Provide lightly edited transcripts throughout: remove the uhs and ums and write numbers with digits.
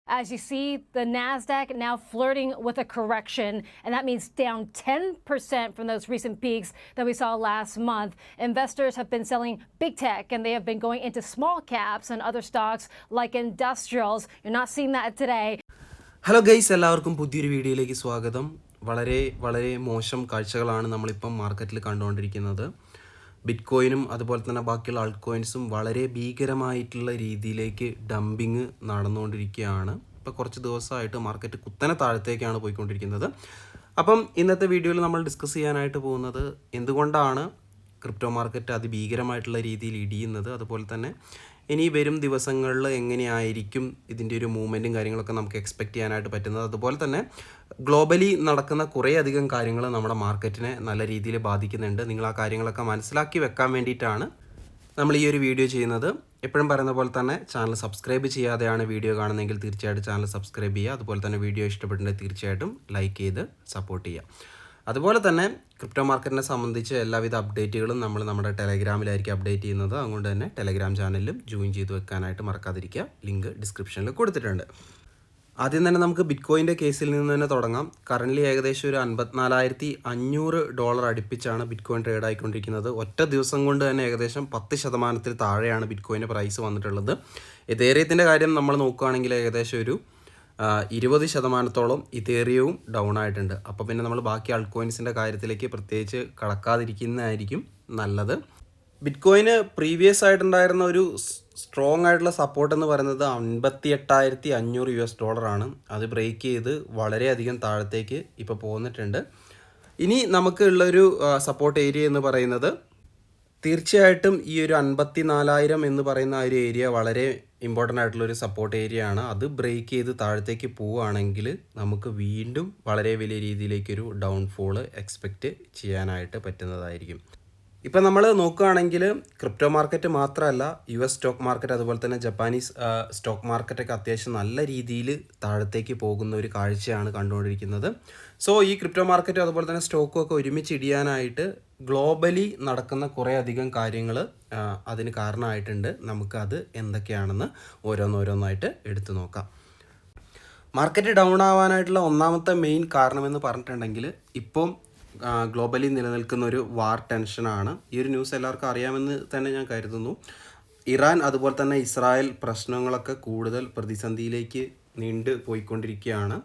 As you see, the NASDAQ now flirting with a correction, and that means down 10% from those recent peaks that we saw last month. Investors have been selling big tech, and they have been going into small caps and other stocks like industrials. You're not seeing that today. Hello guys, എല്ലാവർക്കും പുതിയൊരു വീഡിയോയിലേക്ക് സ്വാഗതം. വളരെ മോശം കാഴ്ചകളാണ് നമ്മളിപ്പം മാർക്കറ്റിൽ കണ്ടുകൊണ്ടിരിക്കുന്നത്. ബിറ്റ്കോയിനും അതുപോലെ തന്നെ ബാക്കിയുള്ള ആൾട്ട് കോയിൻസും വളരെ ഭീകരമായിട്ടുള്ള രീതിയിലേക്ക് ഡംപിങ് നടന്നുകൊണ്ടിരിക്കുകയാണ്. ഇപ്പോൾ കുറച്ച് ദിവസമായിട്ട് മാർക്കറ്റ് കുത്തനെ താഴത്തേക്കാണ് പോയിക്കൊണ്ടിരിക്കുന്നത്. അപ്പം ഇന്നത്തെ വീഡിയോയിൽ നമ്മൾ ഡിസ്കസ് ചെയ്യാനായിട്ട് പോകുന്നത് എന്തുകൊണ്ടാണ് ക്രിപ്റ്റോ മാർക്കറ്റ് അതിഭീകരമായിട്ടുള്ള രീതിയിൽ ഇടിയുന്നത്, അതുപോലെ തന്നെ ഇനി വരും ദിവസങ്ങളിൽ എങ്ങനെയായിരിക്കും ഇതിൻ്റെ ഒരു മൂവ്മെൻറ്റും കാര്യങ്ങളൊക്കെ നമുക്ക് എക്സ്പെക്റ്റ് ചെയ്യാനായിട്ട് പറ്റുന്നത്, അതുപോലെ തന്നെ ഗ്ലോബലി നടക്കുന്ന കുറേയധികം കാര്യങ്ങൾ നമ്മുടെ മാർക്കറ്റിനെ നല്ല രീതിയിൽ ബാധിക്കുന്നുണ്ട്. നിങ്ങൾ ആ കാര്യങ്ങളൊക്കെ മനസ്സിലാക്കി വെക്കാൻ വേണ്ടിയിട്ടാണ് നമ്മൾ ഈ ഒരു വീഡിയോ ചെയ്യുന്നത്. എപ്പോഴും പറയുന്ന പോലെ തന്നെ ചാനൽ സബ്സ്ക്രൈബ് ചെയ്യാതെയാണ് വീഡിയോ കാണുന്നതെങ്കിൽ തീർച്ചയായിട്ടും ചാനൽ സബ്സ്ക്രൈബ് ചെയ്യുക. അതുപോലെ തന്നെ വീഡിയോ ഇഷ്ടപ്പെട്ടിട്ടുണ്ടെങ്കിൽ തീർച്ചയായിട്ടും ലൈക്ക് ചെയ്ത് സപ്പോർട്ട് ചെയ്യുക. അതുപോലെ തന്നെ ക്രിപ്റ്റോ മാർക്കറ്റിനെ സംബന്ധിച്ച് എല്ലാവിധ അപ്ഡേറ്റുകളും നമ്മൾ നമ്മുടെ ടെലഗ്രാമിലായിരിക്കും അപ്ഡേറ്റ് ചെയ്യുന്നത്. അതുകൊണ്ട് തന്നെ ടെലഗ്രാം ചാനലിലും ജോയിൻ ചെയ്ത് വെക്കാനായിട്ട് മറക്കാതിരിക്കുക. ലിങ്ക് ഡിസ്ക്രിപ്ഷനിൽ കൊടുത്തിട്ടുണ്ട്. ആദ്യം തന്നെ നമുക്ക് ബിറ്റ്കോയിൻ്റെ കേസിൽ നിന്ന് തന്നെ തുടങ്ങാം. കറൻ്റ്ലി ഏകദേശം ഒരു $54,500 അടുപ്പിച്ചാണ് ബിറ്റ്കോയിൻ ട്രേഡ് ആയിക്കൊണ്ടിരിക്കുന്നത്. ഒറ്റ ദിവസം കൊണ്ട് തന്നെ ഏകദേശം 10% താഴെയാണ് ബിറ്റ്കോയിൻ്റെ പ്രൈസ് വന്നിട്ടുള്ളത്. എതേറിയത്തിൻ്റെ കാര്യം നമ്മൾ നോക്കുകയാണെങ്കിൽ ഏകദേശം ഒരു 20% ഇതേറിയവും ഡൗൺ ആയിട്ടുണ്ട്. അപ്പോൾ പിന്നെ നമ്മൾ ബാക്കി ആൾട്ട് കോയിൻസിൻ്റെ കാര്യത്തിലേക്ക് പ്രത്യേകിച്ച് കടക്കാതിരിക്കുന്നതായിരിക്കും നല്ലത്. ബിറ്റ്കോയിന് പ്രീവിയസ് ആയിട്ടുണ്ടായിരുന്ന ഒരു സ്ട്രോങ് ആയിട്ടുള്ള സപ്പോർട്ട് എന്ന് പറയുന്നത് $58,500 ആണ്. അത് ബ്രേക്ക് ചെയ്ത് വളരെയധികം താഴത്തേക്ക് ഇപ്പോൾ പോന്നിട്ടുണ്ട്. ഇനി നമുക്ക് ഉള്ളൊരു സപ്പോർട്ട് ഏരിയ എന്ന് പറയുന്നത് തീർച്ചയായിട്ടും ഈ ഒരു 54,000 എന്ന് പറയുന്ന ആ ഒരു ഏരിയ വളരെ ഇമ്പോർട്ടൻ്റ് ആയിട്ടുള്ളൊരു സപ്പോർട്ട് ഏരിയ ആണ്. അത് ബ്രേക്ക് ചെയ്ത് താഴത്തേക്ക് പോവുകയാണെങ്കിൽ നമുക്ക് വീണ്ടും വളരെ വലിയ രീതിയിലേക്കൊരു ഡൗൺഫോള് എക്സ്പെക്റ്റ് ചെയ്യാനായിട്ട് പറ്റുന്നതായിരിക്കും. ഇപ്പം നമ്മൾ നോക്കുകയാണെങ്കിൽ ക്രിപ്റ്റോ മാർക്കറ്റ് മാത്രമല്ല, US സ്റ്റോക്ക് മാർക്കറ്റ് അതുപോലെ തന്നെ ജപ്പാനീസ് സ്റ്റോക്ക് മാർക്കറ്റൊക്കെ അത്യാവശ്യം നല്ല രീതിയിൽ താഴത്തേക്ക് പോകുന്ന ഒരു കാഴ്ചയാണ് കണ്ടുകൊണ്ടിരിക്കുന്നത്. സോ ഈ ക്രിപ്റ്റോ മാർക്കറ്റും അതുപോലെ തന്നെ സ്റ്റോക്കും ഒക്കെ ഒരുമിച്ച് ഇടിയാനായിട്ട് ഗ്ലോബലി നടക്കുന്ന കുറേ അധികം കാര്യങ്ങൾ അതിന് കാരണമായിട്ടുണ്ട്. നമുക്കത് എന്തൊക്കെയാണെന്ന് ഓരോന്നായിട്ട് എടുത്തു നോക്കാം. മാർക്കറ്റ് ഡൗൺ ആവാനായിട്ടുള്ള ഒന്നാമത്തെ മെയിൻ കാരണമെന്ന് പറഞ്ഞിട്ടുണ്ടെങ്കിൽ ഇപ്പം ഗ്ലോബലി നിലനിൽക്കുന്ന ഒരു വാർ ടെൻഷനാണ്. ഈ ഒരു ന്യൂസ് എല്ലാവർക്കും അറിയാമെന്ന് തന്നെ ഞാൻ കരുതുന്നു. ഇറാൻ അതുപോലെ തന്നെ ഇസ്രായേൽ പ്രശ്നങ്ങളൊക്കെ കൂടുതൽ പ്രതിസന്ധിയിലേക്ക് നീണ്ടു പോയിക്കൊണ്ടിരിക്കുകയാണ്.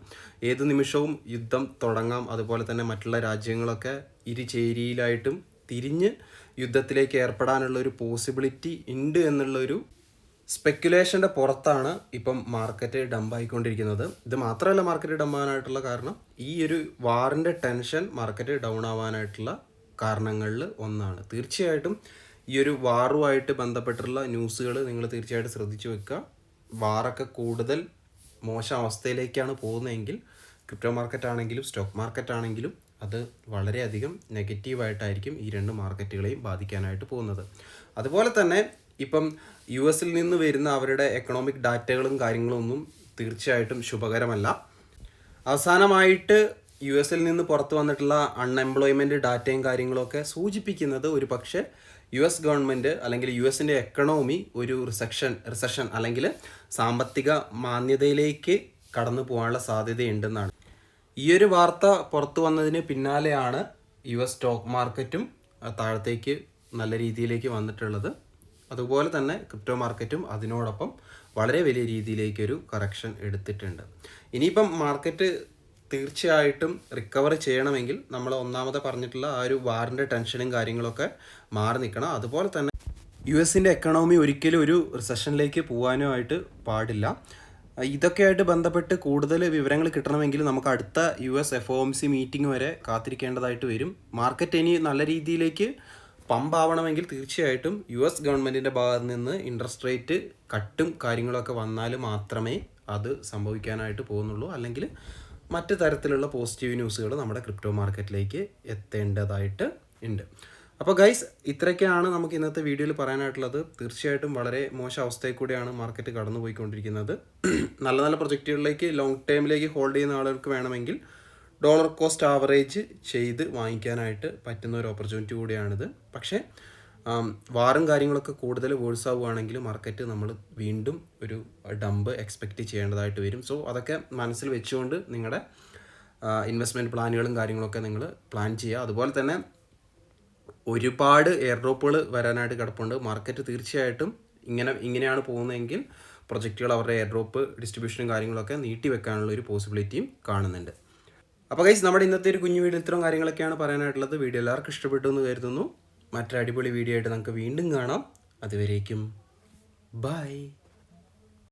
ഏത് നിമിഷവും യുദ്ധം തുടങ്ങാം. അതുപോലെ തന്നെ മറ്റുള്ള രാജ്യങ്ങളൊക്കെ ഇരുചേരിയിലായിട്ടും തിരിഞ്ഞ് യുദ്ധത്തിലേക്ക് ഏർപ്പെടാനുള്ളൊരു പോസിബിലിറ്റി ഉണ്ട് എന്നുള്ളൊരു സ്പെക്കുലേഷൻ്റെ പുറത്താണ് ഇപ്പം മാർക്കറ്റ് ഡംപായിക്കൊണ്ടിരിക്കുന്നത്. ഇത് മാത്രമല്ല മാർക്കറ്റ് ഡംപാകാനായിട്ടുള്ള കാരണം ഈ ഒരു വാറിൻ്റെ ടെൻഷൻ മാർക്കറ്റ് ഡൗൺ ആവാനായിട്ടുള്ള കാരണങ്ങളിൽ ഒന്നാണ്. തീർച്ചയായിട്ടും ഈ ഒരു വാറുമായിട്ട് ബന്ധപ്പെട്ടുള്ള ന്യൂസുകൾ നിങ്ങൾ തീർച്ചയായിട്ടും ശ്രദ്ധിച്ചു വെക്കുക. വാറൊക്കെ കൂടുതൽ മോശം അവസ്ഥയിലേക്കാണ് പോകുന്നതെങ്കിൽ ക്രിപ്റ്റോ മാർക്കറ്റ് ആണെങ്കിലും സ്റ്റോക്ക് മാർക്കറ്റ് ആണെങ്കിലും അത് വളരെയധികം നെഗറ്റീവായിട്ടായിരിക്കും ഈ രണ്ട് മാർക്കറ്റുകളെയും ബാധിക്കാനായിട്ട് പോകുന്നത്. അതുപോലെ തന്നെ ഇപ്പം US നിന്ന് വരുന്ന അവരുടെ എക്കണോമിക് ഡാറ്റകളും കാര്യങ്ങളൊന്നും തീർച്ചയായിട്ടും ശുഭകരമല്ല. അവസാനമായിട്ട് US നിന്ന് പുറത്തു വന്നിട്ടുള്ള അൺഎംപ്ലോയ്മെൻറ്റ് ഡാറ്റയും കാര്യങ്ങളൊക്കെ സൂചിപ്പിക്കുന്നത് ഒരു പക്ഷേ US ഗവൺമെൻറ് അല്ലെങ്കിൽ USൻ്റെ എക്കണോമി ഒരു റിസഷൻ അല്ലെങ്കിൽ സാമ്പത്തിക മാന്ദ്യതയിലേക്ക് കടന്നു പോകാനുള്ള സാധ്യതയുണ്ടെന്നാണ്. ഈ ഒരു വാർത്ത പുറത്തു വന്നതിന് പിന്നാലെയാണ് US സ്റ്റോക്ക് മാർക്കറ്റും താഴത്തേക്ക് നല്ല രീതിയിലേക്ക് വന്നിട്ടുള്ളത്. അതുപോലെ തന്നെ ക്രിപ്റ്റോ മാർക്കറ്റും അതിനോടൊപ്പം വളരെ വലിയ രീതിയിലേക്കൊരു കറക്ഷൻ എടുത്തിട്ടുണ്ട്. ഇനിയിപ്പം മാർക്കറ്റ് തീർച്ചയായിട്ടും റിക്കവർ ചെയ്യണമെങ്കിൽ നമ്മൾ ഒന്നാമത് പറഞ്ഞിട്ടുള്ള ആ ഒരു വാറിൻ്റെ ടെൻഷനും കാര്യങ്ങളൊക്കെ മാറി നിൽക്കണം. അതുപോലെ തന്നെ USൻ്റെ എക്കണോമി ഒരിക്കലും ഒരു റിസഷനിലേക്ക് പോകാനുമായിട്ട് പാടില്ല. ഇതൊക്കെയായിട്ട് ബന്ധപ്പെട്ട് കൂടുതൽ വിവരങ്ങൾ കിട്ടണമെങ്കിൽ നമുക്ക് അടുത്ത US FOMC മീറ്റിംഗ് വരെ കാത്തിരിക്കേണ്ടതായിട്ട് വരും. മാർക്കറ്റ് ഇനി നല്ല രീതിയിലേക്ക് പമ്പ് ആവണമെങ്കിൽ തീർച്ചയായിട്ടും US ഗവൺമെൻറ്റിൻ്റെ ഭാഗത്ത് നിന്ന് ഇൻട്രസ്റ്റ് റേറ്റ് കട്ടും കാര്യങ്ങളൊക്കെ വന്നാൽ മാത്രമേ അത് സംഭവിക്കാനായിട്ട് പോകുന്നുള്ളൂ. അല്ലെങ്കിൽ മറ്റു തരത്തിലുള്ള പോസിറ്റീവ് ന്യൂസുകൾ നമ്മുടെ ക്രിപ്റ്റോ മാർക്കറ്റിലേക്ക് എത്തേണ്ടതായിട്ട് ഉണ്ട്. അപ്പോൾ ഗൈസ്, ഇത്രയൊക്കെയാണ് നമുക്ക് ഇന്നത്തെ വീഡിയോയിൽ പറയാനായിട്ടുള്ളത്. തീർച്ചയായിട്ടും വളരെ മോശം അവസ്ഥയിൽ കൂടെയാണ് മാർക്കറ്റ് കടന്നു പോയിക്കൊണ്ടിരിക്കുന്നത്. നല്ല നല്ല പ്രൊജക്റ്റുകളിലേക്ക് ലോങ് ടൈമിലേക്ക് ഹോൾഡ് ചെയ്യുന്ന ആളുകൾക്ക് വേണമെങ്കിൽ ഡോളർ കോസ്റ്റ് ആവറേജ് ചെയ്ത് വാങ്ങിക്കാനായിട്ട് പറ്റുന്ന ഒരു ഓപ്പർച്യൂണിറ്റി കൂടിയാണിത്. പക്ഷേ വാറും കാര്യങ്ങളൊക്കെ കൂടുതൽ വേഴ്സ് ആവുകയാണെങ്കിൽ മാർക്കറ്റ് നമ്മൾ വീണ്ടും ഒരു ഡംപ് എക്സ്പെക്റ്റ് ചെയ്യേണ്ടതായിട്ട് വരും. സോ അതൊക്കെ മനസ്സിൽ വെച്ചുകൊണ്ട് നിങ്ങളുടെ ഇൻവെസ്റ്റ്മെൻറ്റ് പ്ലാനുകളും കാര്യങ്ങളൊക്കെ നിങ്ങൾ പ്ലാൻ ചെയ്യുക. അതുപോലെ തന്നെ ഒരുപാട് എയർ ഡ്രോപ്പുകൾ വരാനായിട്ട് കിടപ്പുണ്ട്. മാർക്കറ്റ് തീർച്ചയായിട്ടും ഇങ്ങനെയാണ് പോകുന്നതെങ്കിൽ പ്രൊജക്റ്റുകൾ അവരുടെ എയർ ഡ്രോപ്പ് ഡിസ്ട്രിബ്യൂഷനും കാര്യങ്ങളൊക്കെ നീട്ടി വെക്കാനുള്ള ഒരു പോസിബിലിറ്റിയും കാണുന്നുണ്ട്. അപ്പോൾ ഗൈസ്, നമ്മുടെ ഇന്നത്തെ ഒരു കുഞ്ഞു വീഡിയോ ഇത്രയും കാര്യങ്ങളൊക്കെയാണ് പറയാനായിട്ടുള്ളത്. വീഡിയോ എല്ലാവർക്കും ഇഷ്ടപ്പെട്ടു എന്ന് കരുതുന്നു. മറ്റൊരു അടിപൊളി വീഡിയോ ആയിട്ട് നമുക്ക് വീണ്ടും കാണാം. അതുവരേക്കും ബൈ.